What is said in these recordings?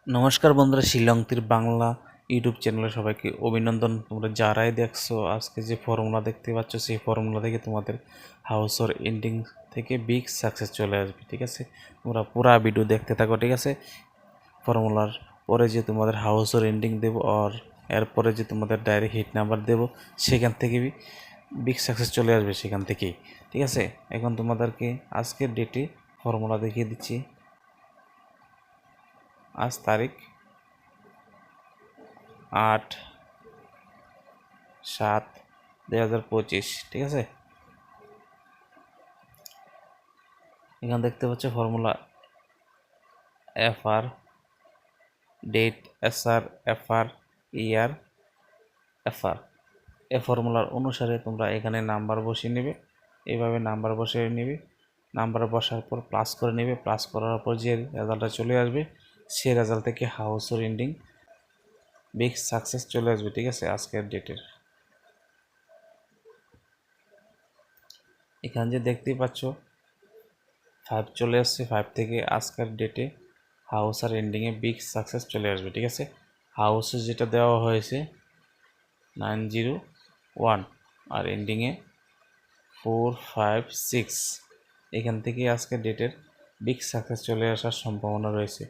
নমস্কার বন্ধুরা, শিলংতির বাংলা ইউটিউব চ্যানেলে সবাইকে অভিনন্দন। তোমরা যারাই দেখছো আজকে যে ফর্মুলা দেখতে পাচ্ছ, সেই ফর্মুলা থেকে তোমাদের হাউসর এন্ডিং থেকে বিগ সাকসেস চলে আসবে। ঠিক আছে, তোমরা পুরা ভিডিও দেখতে থাকো। ঠিক আছে, ফর্মুলার পরে যে তোমাদের হাউসর এন্ডিং দেবো আর এরপরে যে তোমাদের ডাইরেক্ট হিট নাম্বার দেবো, সেখান থেকে বিগ সাকসেস চলে আসবে সেখান থেকেই। ঠিক আছে, এখন তোমাদেরকে আজকের ডেটে ফর্মুলা দেখিয়ে দিচ্ছি। আজ তারিখ 8/7/2025। ঠিক আছে, এখানে দেখতে পাচ্ছ formula FR, date SR, FR, year, FR। এই ফর্মুলার অনুসারে তোমরা এখানে নাম্বার বসিয়ে নেবে। এইভাবে নাম্বার বসিয়ে নেবে, নাম্বার বসার পর প্লাস করে নেবে। প্লাস করার পর যে রেজাল্টটা চলে আসবে, সেই রেজাল্ট থেকে হাউসর এন্ডিং বিগ সাকসেস চলে আসবে। ঠিক আছে, আজকের ডেটের এখানে যে দেখতেই পাচ্ছ 5 চলে আসছে। 5 থেকে আজকের ডেটে হাউস আর এন্ডিংয়ে বিগ সাকসেস চলে আসবে। ঠিক আছে, হাউসে যেটা দেওয়া হয়েছে 901 আর এন্ডিংয়ে 456, এখান থেকে আজকের ডেটের বিগ সাকসেস চলে আসার সম্ভাবনা রয়েছে।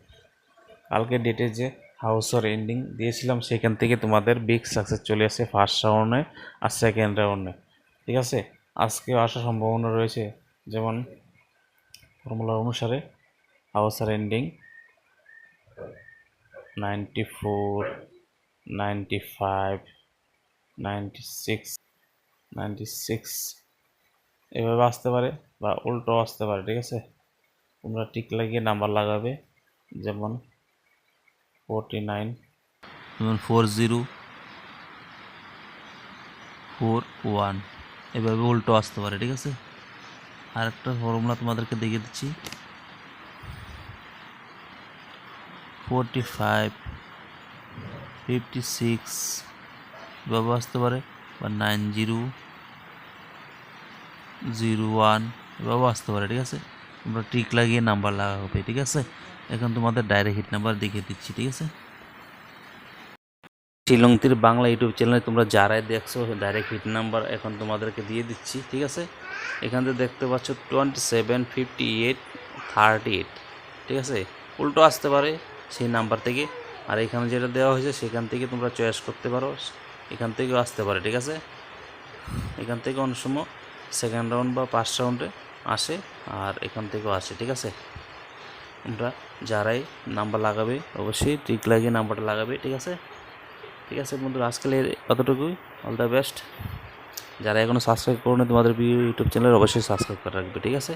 কালকে ডেটে যে হাউসর এন্ডিং দিয়েছিলাম, সেখান থেকে তোমাদের বিগ সাকসেস চলে আসে ফার্স্ট রাউন্ডে আর সেকেন্ড রাউন্ডে। ঠিক আছে, আজকেও আসার সম্ভাবনা রয়েছে। যেমন ফর্মুলা অনুসারে হাউসর এন্ডিং 94, 95, 96 এভাবে আসতে পারে বা উল্টো আসতে পারে। ঠিক আছে, তোমরা টিক লাগিয়ে নাম্বার লাগাবে। যেমন 49, যেমন 4041 এভাবে উল্টো আসতে পারে। ঠিক আছে, আর একটা ফর্মুলা তোমাদেরকে দেখিয়ে দিচ্ছি। 45, 56 এভাবে আসতে পারে, বা 9001 এভাবে আসতে পারে। ঠিক আছে, তোমরা টিক লাগিয়ে নাম্বার লাগাবে। ঠিক আছে, এখন তোমাদের ডাইরেক্ট হিট নাম্বার দেখিয়ে দিচ্ছি। ঠিক আছে, শিলংতির বাংলা ইউটিউব চ্যানেলে তোমরা যারাই দেখছো ডাইরেক্ট হিট নাম্বার এখন তোমাদেরকে দিয়ে দিচ্ছি। ঠিক আছে, এখান থেকে দেখতে পাচ্ছ 27, 58, 38। ঠিক আছে, উল্টো আসতে পারে সেই নাম্বার থেকে। আর এখানে যেটা দেওয়া হয়েছে সেখান থেকে তোমরা চয়েস করতে পারো, এখান থেকেও আসতে পারে। ঠিক আছে, এখান থেকে অনেক সময় সেকেন্ড রাউন্ড বা ফার্স্ট রাউন্ডে আসে, আর এখান থেকেও আসে। ঠিক আছে, তোমরা যারাই নাম্বার লাগাবে অবশ্যই টিক লাগিয়ে নাম্বারটা লাগাবে। ঠিক আছে, ঠিক আছে বন্ধুরা, আজকাল কতটুকুই। All the best. যারা এখনও সাবস্ক্রাইব করো না তোমাদের ইউটিউব চ্যানেল, অবশ্যই সাবস্ক্রাইব করে রাখবে। ঠিক আছে।